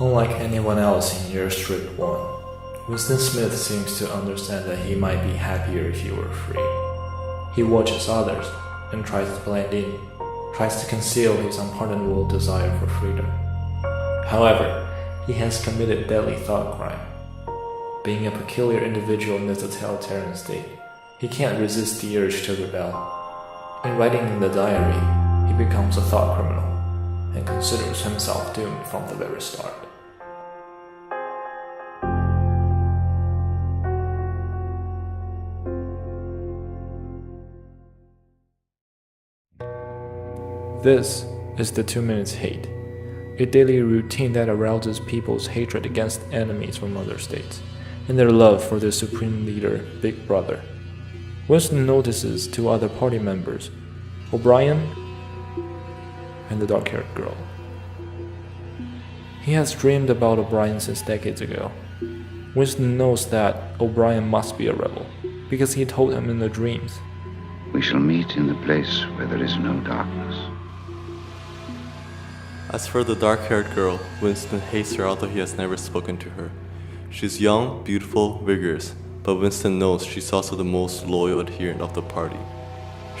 Unlike anyone else in Year Strip 1, Winston Smith seems to understand that he might be happier if he were free. He watches others and tries to blend in, tries to conceal his unpardonable desire for freedom. However, he has committed deadly thought crime. Being a peculiar individual in a totalitarian state, he can't resist the urge to rebel. In writing in the diary, he becomes a thought criminal and considers himself doomed from the very start. This is the 2 Minutes Hate, a daily routine that arouses people's hatred against enemies from other states, and their love for their supreme leader, Big Brother. Winston notices two other party members, O'Brien and the dark-haired girl. He has dreamed about O'Brien since decades ago. Winston knows that O'Brien must be a rebel, because he told him in the dreams. We shall meet in the place where there is no darkness. As for the dark-haired girl, Winston hates her although he has never spoken to her. She's young, beautiful, vigorous, but Winston knows she's also the most loyal adherent of the party.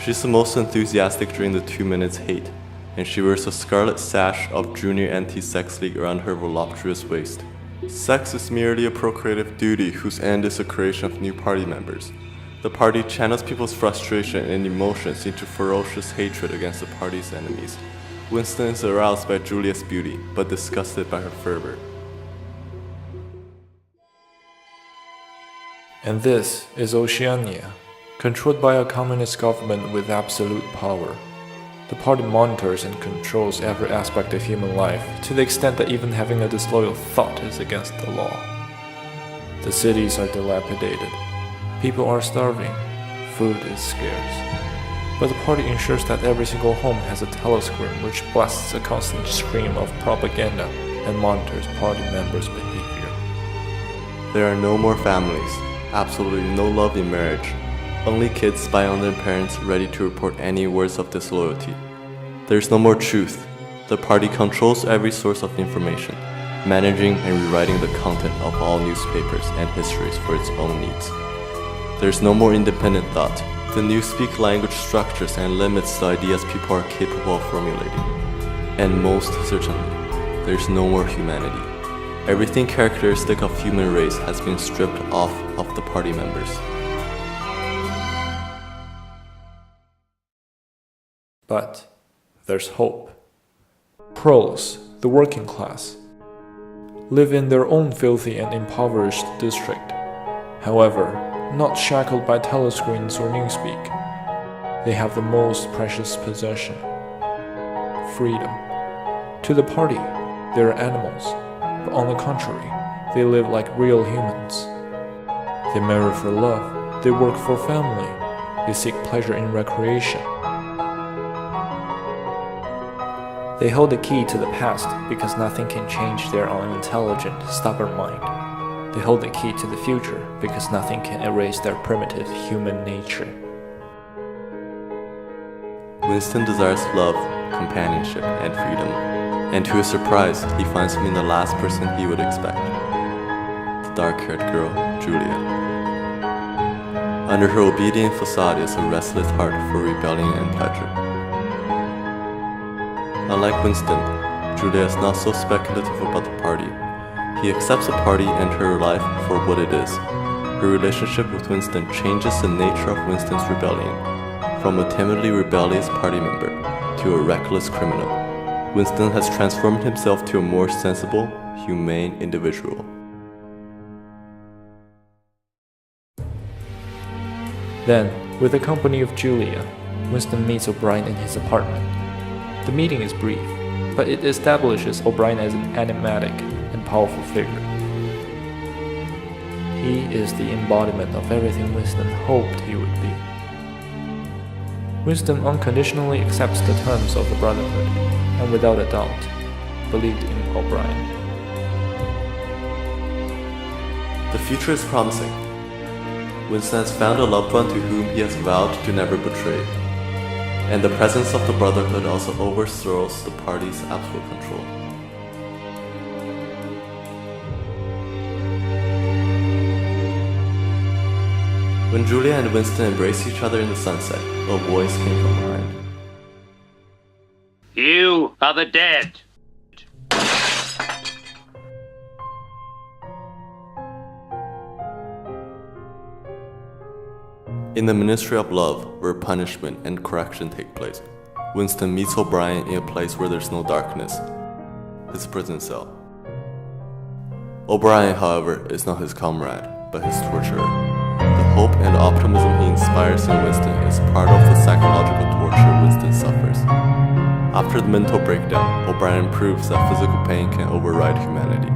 She's the most enthusiastic during the 2 Minutes Hate, and she wears a scarlet sash of Junior Anti-Sex League around her voluptuous waist. Sex is merely a procreative duty whose end is the creation of new party members. The party channels people's frustration and emotions into ferocious hatred against the party's enemies. Winston is aroused by Julia's beauty, but disgusted by her fervor. And this is Oceania, controlled by a communist government with absolute power. The party monitors and controls every aspect of human life, to the extent that even having a disloyal thought is against the law. The cities are dilapidated. People are starving. Food is scarce. But the party ensures that every single home has a telescreen which blasts a constant stream of propaganda and monitors party members' behavior. There are no more families, absolutely no love in marriage. Only kids spy on their parents, ready to report any words of disloyalty. There's no more truth. The party controls every source of information, managing and rewriting the content of all newspapers and histories for its own needs. There's no more independent thought. The newspeak language structures and limits the ideas people are capable of formulating. And most certainly, there's no more humanity. Everything characteristic of human race has been stripped off of the party members. But there's hope. Pros, the working class, live in their own filthy and impoverished district. However, not shackled by telescreens or newspeak. They have the most precious possession, freedom. To the party, they are animals, but on the contrary, they live like real humans. They marry for love, they work for family, they seek pleasure in recreation. They hold the key to the past because nothing can change their unintelligent, stubborn mind. They hold the key to the future because nothing can erase their primitive human nature. Winston desires love, companionship, and freedom, and to his surprise, he finds him in the last person he would expect. The dark-haired girl, Julia. Under her obedient facade is a restless heart for rebellion and pleasure. Unlike Winston, Julia is not so speculative about the party. He accepts the party and her life for what it is. Her relationship with Winston changes the nature of Winston's rebellion, from a timidly rebellious party member to a reckless criminal. Winston has transformed himself to a more sensible, humane individual. Then, with the company of Julia, Winston meets O'Brien in his apartment. The meeting is brief, but it establishes O'Brien as an enigmatic and powerful figure. He is the embodiment of everything Winston hoped he would be. Winston unconditionally accepts the terms of the Brotherhood, and without a doubt, believed in O'Brien. The future is promising. Winston has found a loved one to whom he has vowed to never betray. And the presence of the Brotherhood also overthrows the party's absolute control. When Julia and Winston embraced each other in the sunset, a voice came from behind. You are the dead. In the Ministry of Love, where punishment and correction take place, Winston meets O'Brien in a place where there's no darkness, his prison cell. O'Brien, however, is not his comrade, but his torturer. The hope and optimism he inspires in Winston is part of the psychological torture Winston suffers. After the mental breakdown, O'Brien proves that physical pain can override humanity.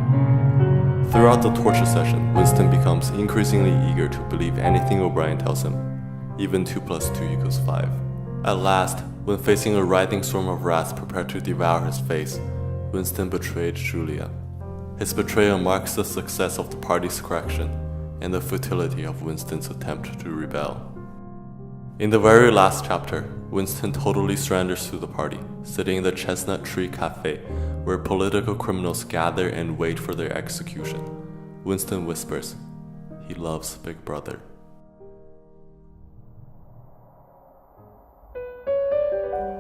Throughout the torture session, Winston becomes increasingly eager to believe anything O'Brien tells him, even 2 + 2 = 5. At last, when facing a writhing storm of rats prepared to devour his face, Winston betrayed Julia. His betrayal marks the success of the party's correction and the futility of Winston's attempt to rebel. In the very last chapter, Winston totally surrenders to the party, sitting in the Chestnut Tree Cafe, where political criminals gather and wait for their execution. Winston whispers, he loves Big Brother.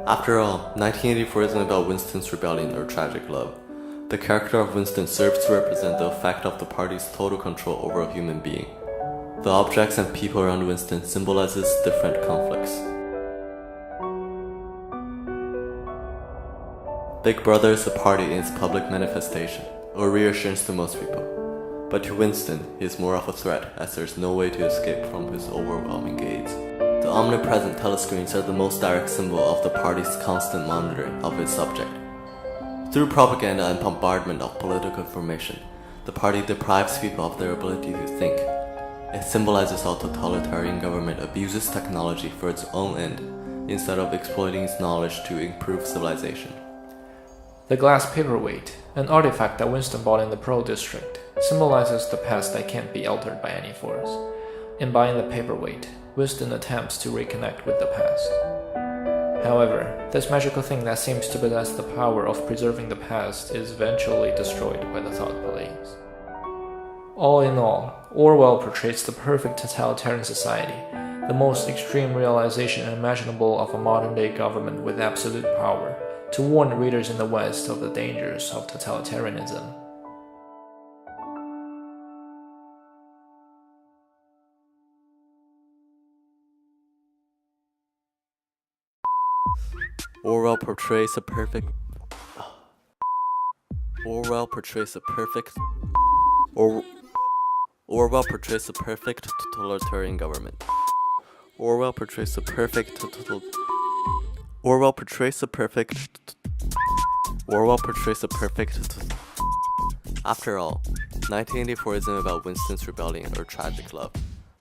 After all, 1984 isn't about Winston's rebellion or tragic love. The character of Winston serves to represent the effect of the party's total control over a human being. The objects and people around Winston symbolizes different conflicts. Big Brother is a party in its public manifestation, a reassurance to most people. But to Winston, he is more of a threat, as there is no way to escape from his overwhelming gaze. The omnipresent telescreens are the most direct symbol of the party's constant monitoring of its subject. Through propaganda and bombardment of political information, the party deprives people of their ability to think. It symbolizes how totalitarian government abuses technology for its own end, instead of exploiting its knowledge to improve civilization. The glass paperweight, an artifact that Winston bought in the Pearl District, symbolizes the past that can't be altered by any force. In buying the paperweight, Winston attempts to reconnect with the past. However, this magical thing that seems to possess the power of preserving the past is eventually destroyed by the thought police. All in all, Orwell portrays the perfect totalitarian society, the most extreme realization imaginable of a modern-day government with absolute power, to warn readers in the West of the dangers of totalitarianism. Orwell portrays a perfect totalitarian government. Orwell portrays a perfect After all, 1984 isn't about Winston's rebellion or tragic love.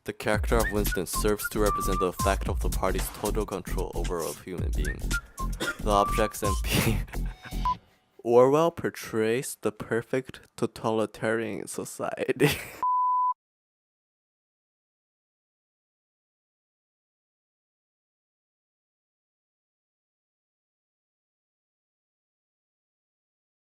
The character of Winston serves to represent the effect of the party's total control over a human being. The objects and Orwell portrays the perfect totalitarian society.